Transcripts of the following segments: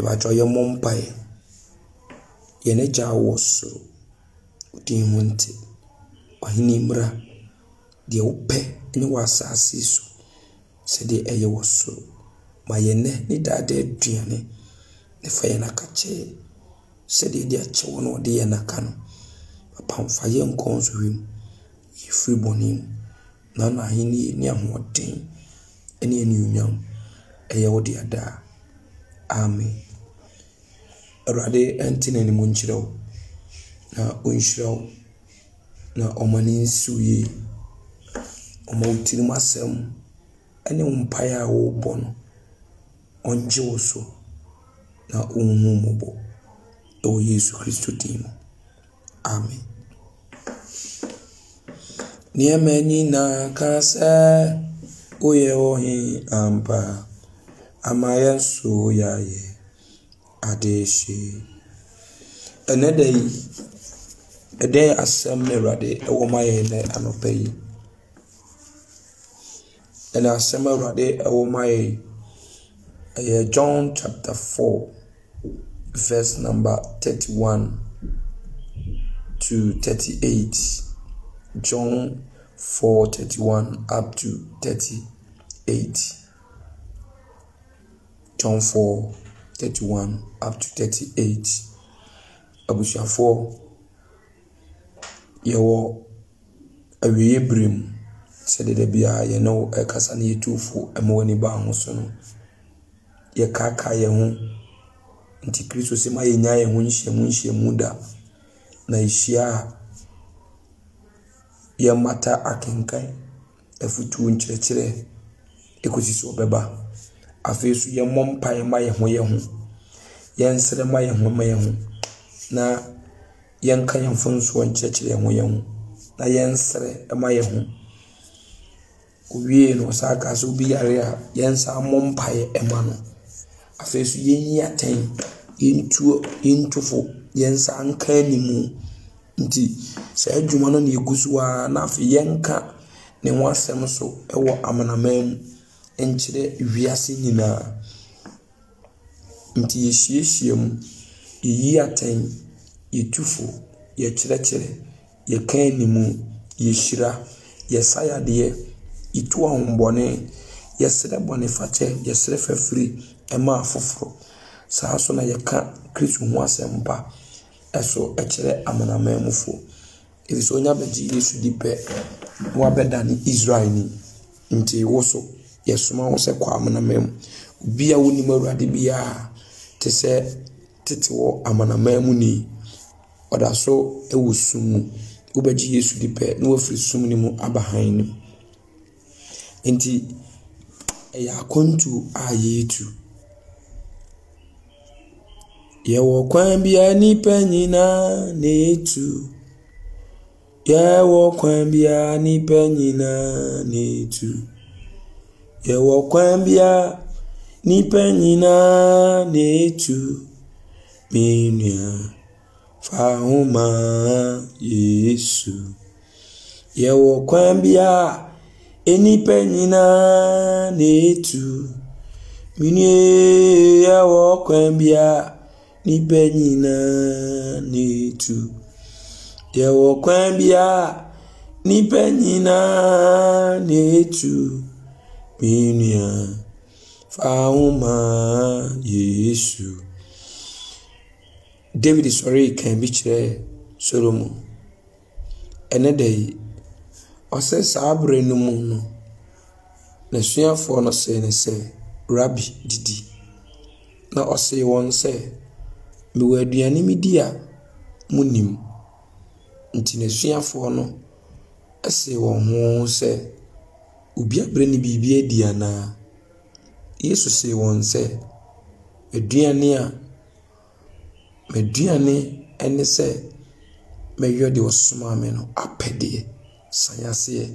Ebajo ye mompae. Yene jawo so. Udi hunte. Wahini mra. Die upe ni wasasi so. Sede eye woso. Ma yene ni dade duane. Ne fa yana kache. Sede dia chewono de yana kano. Papa mfa ye nkonso him. Yefri bonim. Na hini ni ahoden. Eni unyam. Eye wodi ada. Amen. Erade entine ni munchiraw. Na unshiraw. Na omani nsuye. Oma utiri masem. Ene umpaya wo bono. Onje woso. Na umumobo. O Yesu Kristo timo. Amen. Niemeni na kase. Oye ohi ampa. Amaya so yaye. Adeshi. Enedei. Ede asem erade. Ewo maye ne anopeyi. And asem erade. Ewo maye. John chapter 4. Verse number 31 to 38. John 4:31 up to 38. John 4:31 up to 38. Abusha 4. Yewo awie brim sede de bia ye no ekasa na yetufu emwani ba ho so no ye kaka ye ho nti Kristo se ma ye nya ye ho nhyiamu da na ihia ye mata akenkan afutu nkyerɛkyerɛ ekosisi obeba afesu ye mompai ma ye ho ye nsere ma ye ho na yenka yemfonso nkyerɛkyerɛ ho ye ho na ye nsere ma ye ho owie no saka so bi yare a yensa mompai ema no afesu yenyi aten intufo yensa anka animu nti sa adwuma no na yegusuwa na afi yenka ne ho asem so ewo amanamam enkyere wiase nyina nti yehyiehyiam yeyi aten yetufo yekyerɛkyerɛ yeka animu yehyira yesayade itu ahombone yesere bone fache yesere fafiri ema afoforo saa so na yeka Kristo ho asempa eso ekyere amanamamufo ebiso onya bagi Yesu dipe wa beda ni Israel ni nti woso yesoma wo se kwa amanamam bia woni mawrade bia te se tetewo amanamam ni oda so ewusum wo bagi Yesu dipe na wafiri sum ni mu abahan ni nti eya kontu ayetu yewo kwan bia nipa nyina netu yewo kwan bia nipa nyina netu yewo kwan bia nipa nyina netu minua fahuma Yesu yewo kwan bia enipa nyina netu minue yewo kwan bia nipa nyina netu yewo kwan bia nipa nyina netu minua fahuma Yesu. David sorry kan bi kire Solomon enedai ose sabre no mu no na suafo no se ne se rabbi didi na ose won se me waduane media munim nti na suafo no ese won ho se obi abre ni bibia dia na Yesu se won se aduane a meduane ene se meyo de osoma me no apede sayase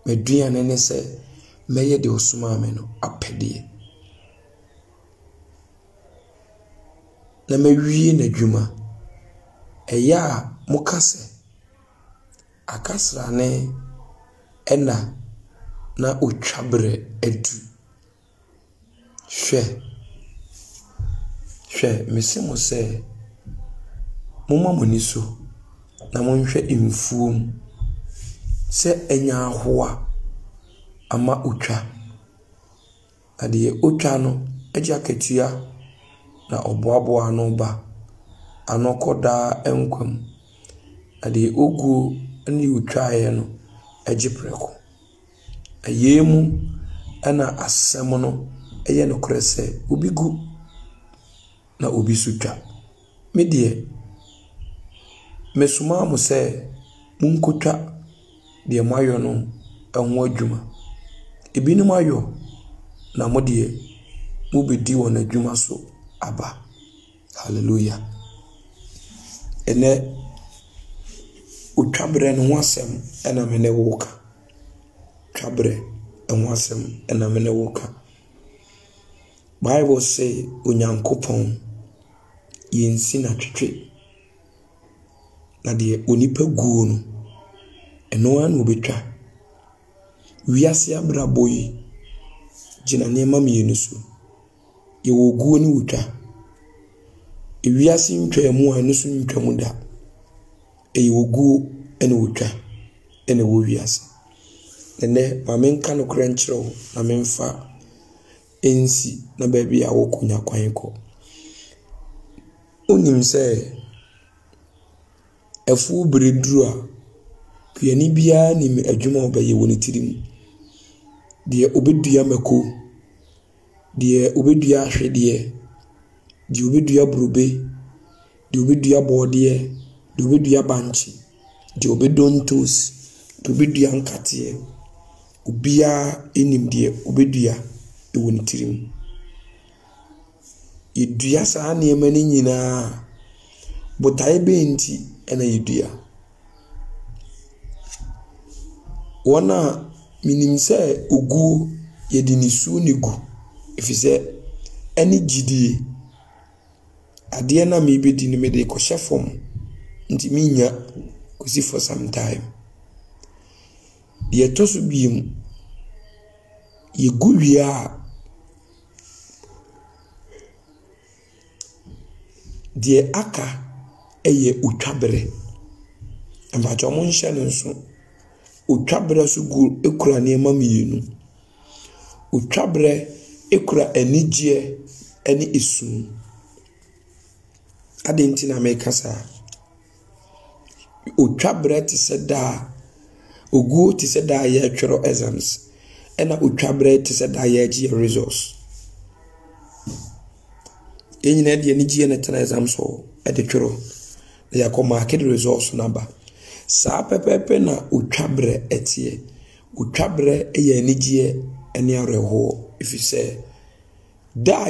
meduane ne se meye de osoma me no apede na mewie na dwuma eya mukase akasra ne ena na otwabre edu hwe hwɛ mesemo sɛ moma moni so na monhwɛ mfuom sɛ enya ahoa ama otwa ade otwa no agya ketua na oboaboa ano ba anokoda enkwam ade oguo ne otwae no agye preko ayemu ana asɛm no ɛyɛ no korɛ sɛ obi gu na obi sutwa me de mesoma mo sɛ munkotwa de mayo no ɛho adwuma ebinom ayo na mo de mo bedi won adwuma so aba hallelujah ene otwabre no ho asɛm ɛna me ne woka twabre ɛho asɛm ɛna me ne woka Bible say onyankopɔn yensi na twetwe na de onipa guo no eno an obetwa wiase abrabɔ yi gina nema mienu so ye wo guo ni wotwa wiase ntwamu anu so ntwamu da ye wo guo ene wotwa ene wo wiase ene ma menka no kra nkyerɛw na memfa ensi na baabi a wokunya kwan kɔ onim sɛ efu bereduru a kuani bia nim adwuma obaye woni tirim de obedua mako de obedua ahwede de obedua brobe de obedua bode de obedua banchi de obedontos de obedua nkate obia enim de obedua ewoni tirim yedua saa nneɛma ni nyinaa botae benti ena yedua wana minim sɛ oguo yedi nisu ne gu efisɛ eni gidie ade na me bedi ne me de ko hyefom nti minya kosi for some time ye toso biem ye gu wia die aka eye utwabre amba jomo nhye ne nso utwabre so gu ekura ne ma mienu utwabre ekura anigye ene esu adenti na mekasa utwabre ti seda oguo ti seda ye twero exams ena utwabre ti seda ye gye results enyina de anigye ne tena exams so e de twero ya ko market results number sa pepepe na utwabre etie utwabre eye anigye ene areho ifise da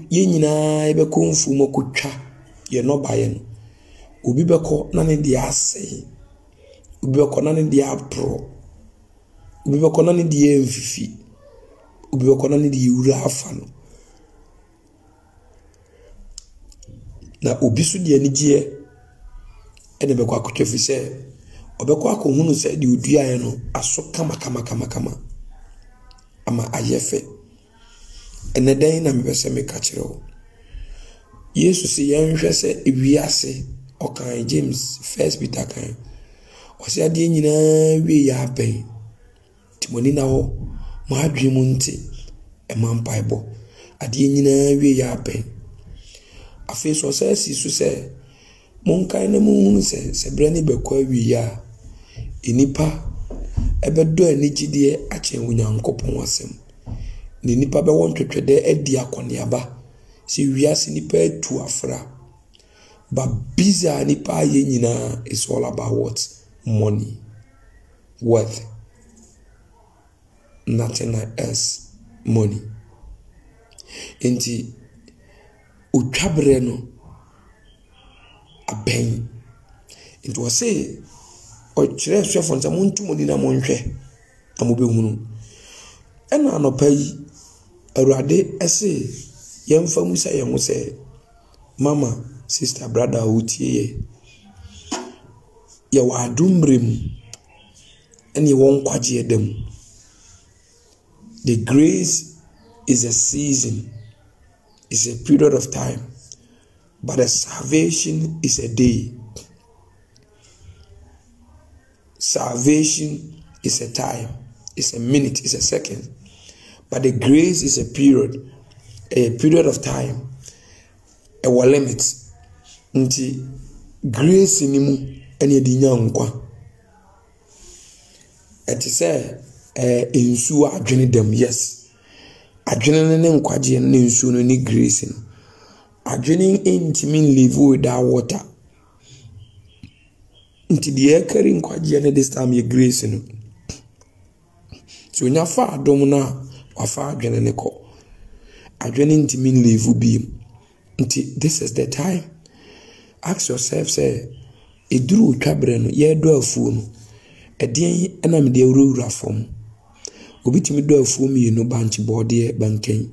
ye nyina ye be konfu mokotwa ye no baye no obi beko na ne de asei obi beko na ne de apro obi beko na ne de mfifi obi beko na ne de wura afa no na obi so de anigye ene beko akotwa fi se obeko akohunu se de odua ye no aso kama ama ayefe ene dan na mbese me ka kire Yesu se yenhwe se ewiase okan James 1 Peter kan o se ade nyina wie ya ben timoni na ho mo adwemu nti e man Bible ade nyina wie ya ben afi so se si so se monkan na mu se brane bekwa wie ya enipa ebedo anigide ache Onyankopon wasem ni nipa be won twetwede adi akoniaba se wiase nipa atu afra ba biza nipa ye nyina is all about what money worth nothing else money enti utwabre no aben enti wo se o kire hwefo nta montu moni na monhwe amobehunu ena anopai awurade ese yemfa musa yemu se mama sister brother utie ye wa adumrem ene won kwaje edem the grace is a season, is a period of time But the salvation is a day. Salvation is a time, it's a minute, it's a second. But the grace is a period of time, a limit. Nti grace ni mu ene di nyankwa. Eti se ensu adwene dem, yes. Adwene ne nkwaje ne ensu no ni grace no. Adwene intimi live without water. Nti die carry nkwaje ne this time ye grace no. So nya fa adom na wa fa adwene ne ko. Adwene intimi live bi. Nti this is the time. Ask yourself, say, eduru twabre no ye do afuo no. Edien ena me de wura fom. Obitimi do afuo mi no banchi bode banken.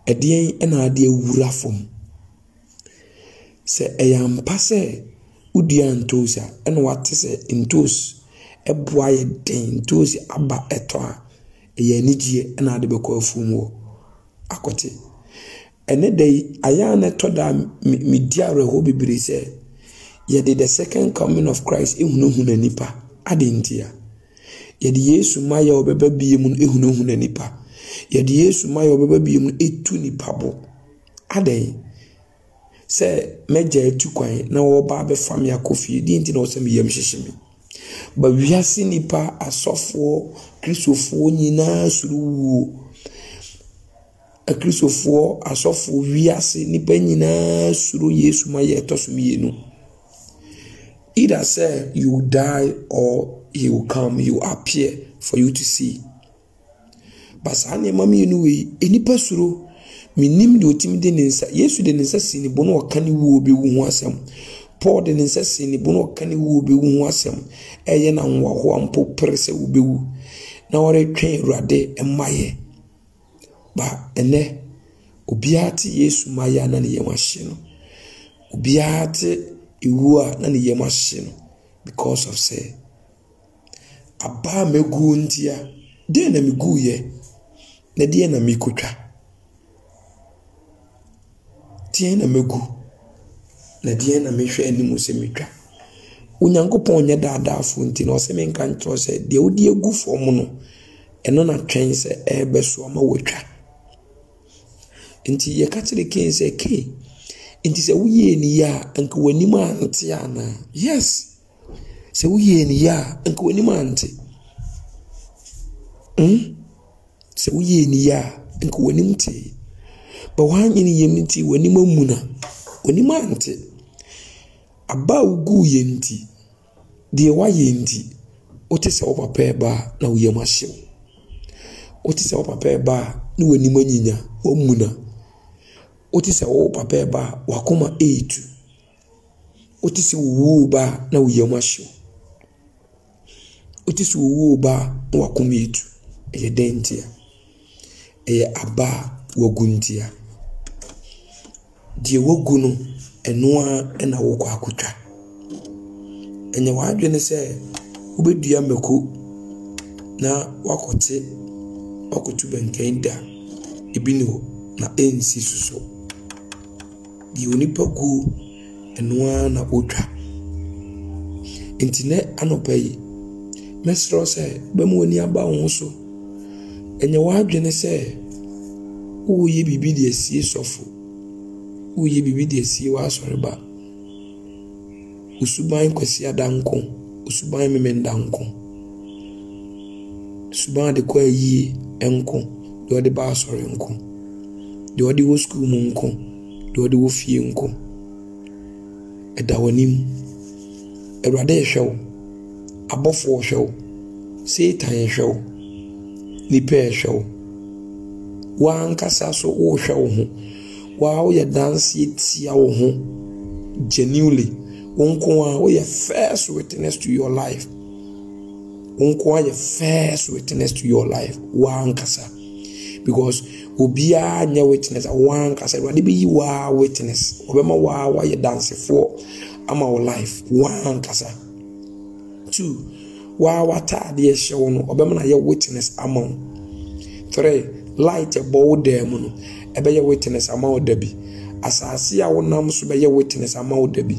Edien ena de wura fom. Se eyam pase udia ntosa ena wate se ntos eboa ye den ntos aba eto a ye nigye ena de bekọ afuo mu akote. Ene day ayana toda mi diare ho bibiri se ye did the second coming of Christ ehunu nipa adentia. Ye di Yesu maya obeba biye mu ehunu nipa. Ye di Yesu maya obeba biye mu etu nipa bo. Aden se meja etu kwan na wo ba be fam ya kofi di nti na wo se me yam hyehye. Ba wiase nipa asofo kristofo nyina suru a Christopher asofo wiase nipa nyina suru Yesu ma ye tosumienu. Either say you die or he will come, he will appear for you to see. But sane mami enu we enipa suru minim de otimi de nensa Yesu de nensa sini bono okani wo obi wu asem. Paul de nensa sini bono okani wo obi wu asem. Eye na nwa ho ampo prese obi wu. Na ore twen Awurade emaye. Ba ene obiati Yesu maya na ne yemahye no. Obiati iwua na ne yemahye no because of say aba megu ntia de na megu ye na de na mikotwa. Tie na megu na de na mehwe animu se metwa. Onyankopon nya daadafo nti na o se menka ntro se de odi egu fom no eno na twen se ebeso ma wotwa. Inti ye katire ken se ke inti se wuye ni ya anka wanima ante ana. Yes, se wuye ni ya anka wanima ante. Se wuye ni ya anka wanimte. Ba wanyi ni yemnti wanima muna wanima ante. Aba ugu yenti de wa yenti ote se opapa ba na uyemahye. Ote se opapa ba ni wanima nyinya wo muna. Oti se wo papa ba wakoma 8. Oti se wo ba na uyemahye. Oti se wo ba na wakoma 8. Eye dentia. Eye aba waguntia. Die wogu no enoa ena wo kwa akotwa. Enye wadwene se ubedua meko na wakote wakotu benkenda ebino na ensi suso. Di onipa gu enoa na otwa. Intine anopai mesro se bemu ani aba wo so. Enye wadwene se uye bibi de sie sofo. Uye bibi de sie wa soreba. Usuban kwasi adanko, usuban memendanko. Usuban de kwa yi enko, do de ba sore enko. Do de wo school mu enko, do de wo fie enko. Edawanim. Erade hwew. Abofo hwew. Satan hwew. Nipa hwew. Wa ankasa so wo hwew ho. Wa wo ye dance tia wo ho. Genuinely. Unko a first witness to your life. Unko a first witness to your life. Wankasa. Because obia nya witness a wankasa. Wadi be wa witness. Obema wa ye dance for ama our life. Wankasa. 2. Wa tade ye show no. Obema na ye witness ama. 3. Light a bow dem no. Ebe ye witness ama odabi. asase a wonam so bɛyɛ witness ama wo da bi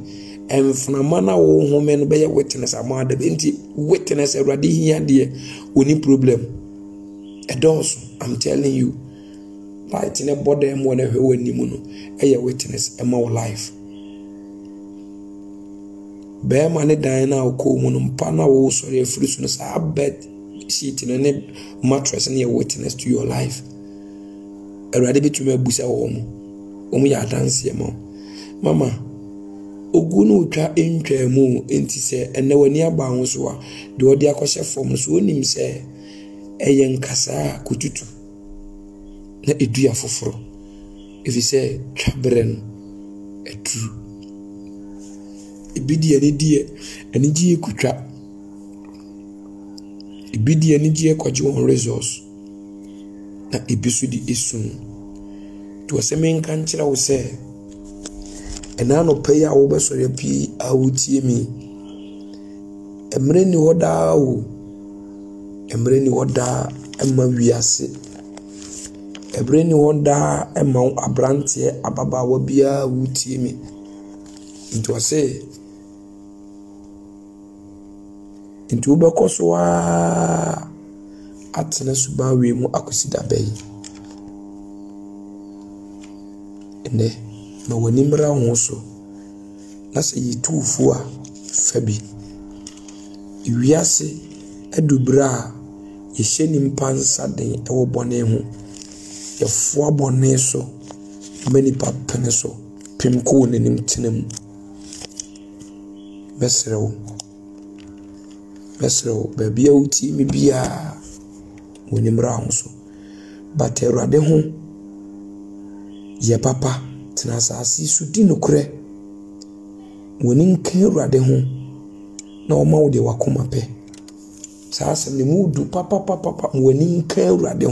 ɛmfnama na wo home no bɛyɛ witness ama wo da bi nti witness Awurade hia deɛ oni problem ɛdɔɔso. I'm telling you, light ne bɔda mu na hwɛ w'anim no ɛyɛ witness ɛma wo life. Bɛɛma ne dan na wokɔ mu no mpa na wo sɔre afiri so no saa bed sheet no ne mattress ne yɛ witness to your life. Awurade bitumi abusa wo mu yɛ adanse ma mama ogu no twa ntwa mu enti sɛ ɛnɛ wani aba ho so a de ɔde akɔhyɛ fam so onim sɛ ɛyɛ nkasa kututu na edua foforo efi sɛ twabrɛ no eduru ebidi ani die ani gye kutwa ebidi ani gye kɔgye wɔn resource na ebi so di esun to sɛ menka nkyerɛ wo sɛ ɛna no pɛ ya wo bɛsɔre pii a wotie mi emre ni hoda wo emre ni hoda ɛma wiase emre ni hoda ɛma abrante ababa bia wotie mi nto sɛ nto bɛkɔ so a atena suba we mu akosida bɛyi ne ma wani mra ho so na sɛ yitufu a fabi wiase adubra ye hyeni mpansa den ɛwɔ bɔne ho ye foa bɔne so mani papene so pim ko nenim tenam mesrew baabi a wuti mi bia wani mra ho so but Awurade ho ye papa tena asase so di nokure woni nka Awurade ho na o ma wo de wakoma pe saa asem ne mu du papa woni nka Awurade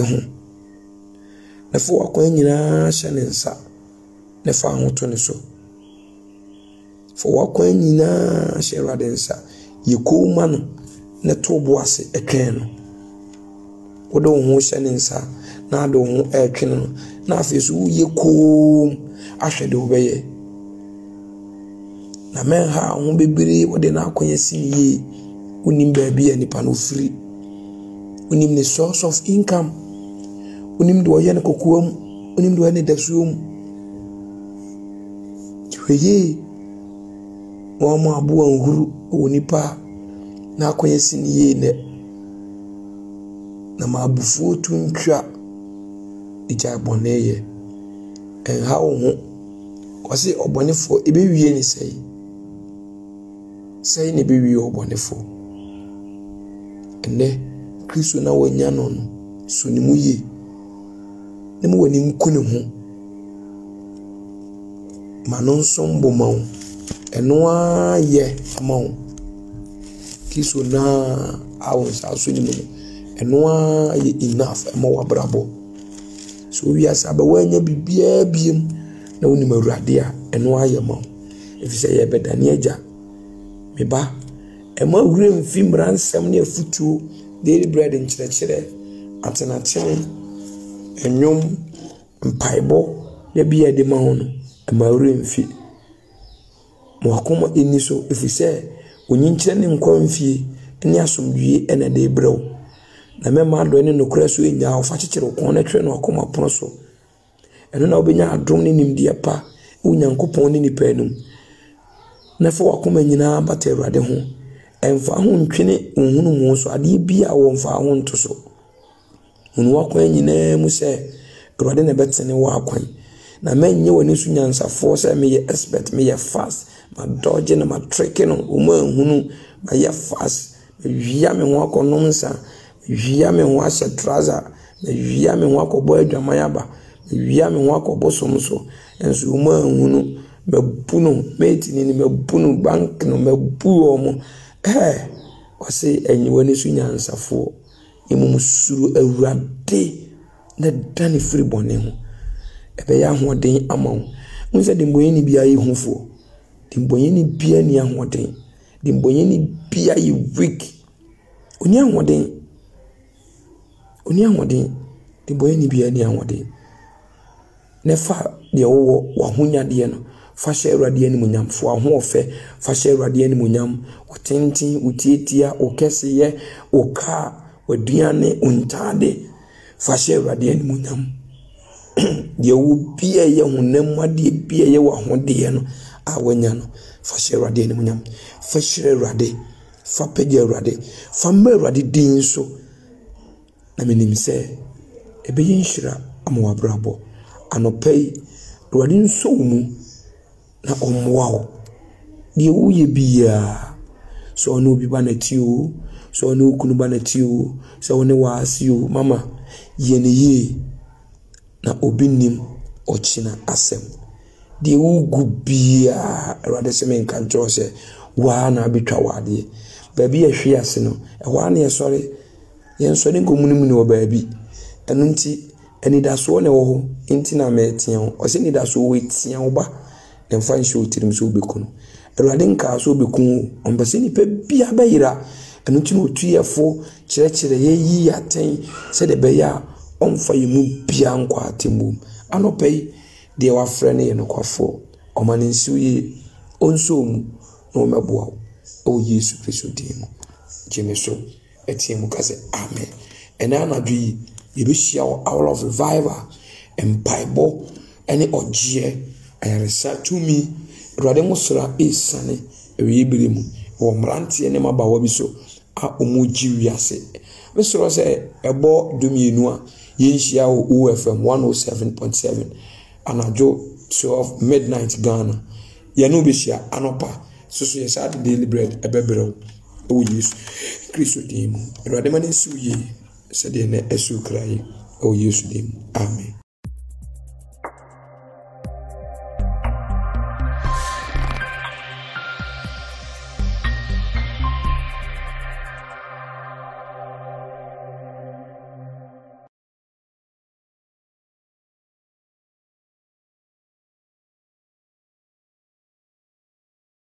ho na fo wakwan nyina hye ne nsa na fa ho to ne so fo wakwan nyina hye Awurade nsa ye ko ma no na to bo ase etwen no wo de ho hye ne nsa na do ho etwen no na afesu ye ko ahwede obeye na men ha ho bebere wo de na akonya siniye unim baabi anipa no free unim ne source of income unim do ye ne kokoam unim do ne dasuom tweye wo mo abo anhuru onipa na akonya siniye ne na mabufu tuntwa ija boneye en ha wo kwase obonefo ebe wie ni sei ne be wie obonefo ene Kristo na wanya no so ni mu ye ne mu wani nkune ho manon sombo mawo eno a ye mawo Kristo na awon sa so ni mu eno a ye enough ma wabrabo so wi asaba wanya bibia biem na woni Awurade a eno aye mawo efise ye bedane agya meba ema wure mfi mransam ne afutuo daily bread nkyerɛkyerɛ atenatene enwom mpaibo ya bia de ma ho no ema wure mfi mo akoma eni so efise onyinkyerɛ ne nkwa mfie ne asomdwie ena de brew na mema do ne nokura so enya ofa kyekere ko na twɛ no akoma pono so eno na obenya adom ne nimdeɛ pa onyankopɔn ne nipa enum na fo wakoma nyina bata Awurade ho emfa ho ntwene ohunu mu so ade bia wo mfa ho nto so hunu wakwan nyina mu sɛ Awurade na betene wo akwan na menye woni so nyansafo sɛ meyɛ expert meyɛ fast ma dodge na ma trick no o ma hunu ma yɛ fast wia me ho akonom nsa wia me ho ahyɛ trouser na wia me ho akɔbɔ adwaman aba wia me ho akɔbɔ som so enso o ma hunu mebuno metini ni mebuno bank no mebu omo wase enyi wani so nyansafo imumusuru Awurade na dani free bone ho ebe ya hoden amawo unse de mboye ni bia yi hofo de mboye ni bia ni ahoden de mboye ni bia yi weak oni ahoden de mboye ni bia ni ahoden nefa de wo wahunya de no fa hye Awurade animuonyam fo ahoɔfɛ fa hye Awurade animuonyam wotintin utietia okɛseyɛ oka waduane untade fa hye Awurade animuonyam de wo bia ye honam ade bia ye wa hode no a wanya no fa hye Awurade animuonyam fa hye Awurade fa pagya Awurade fa ma Awurade din so na menim sɛ ebeyi nhyira ama wabrabo anopai Awurade nso mu na omwa de wo ye bia so ono bi ba na tio so ono kunu ba na tio so one wa asio mama ye ne ye na obinim ochina asem de wo gu bia Awurade se men kan tro se wa na betwa wade baabi ahwe ase no wa na ye sori yen sori ngomunum ni wo baabi enu nti anidaso na wo ho nti na metia ho o se nidaso we tia wo ba dem fan show tirim so beku no Awurade nka so beku ombase ni pe bia bayira enu nti no tuyefo kyerɛkyerɛ ye yi aten se de beya omfa yimu bia nkwa atemu anopai de wa frɛ ne ye no kwafo omane nsi yi onso mu no meboa o Yesu Kristo dim jemeso etiemu kase amen ena anadwo yi yebehia all of revival empaibo ene ogie ayaresa tumi Awurade musra esane ewibire mu wo mrante ne mabawa bi so a omoji wiase mesoro se ebo dumienu a yenhia wo UFM 107.7 anadwo 12 midnight Ghana ye no behia anopa so ye sa daily bread ebebrɛ o Yesu Kristo dim Awurade mane nsi ye se de na esu krai o Yesu dim amen.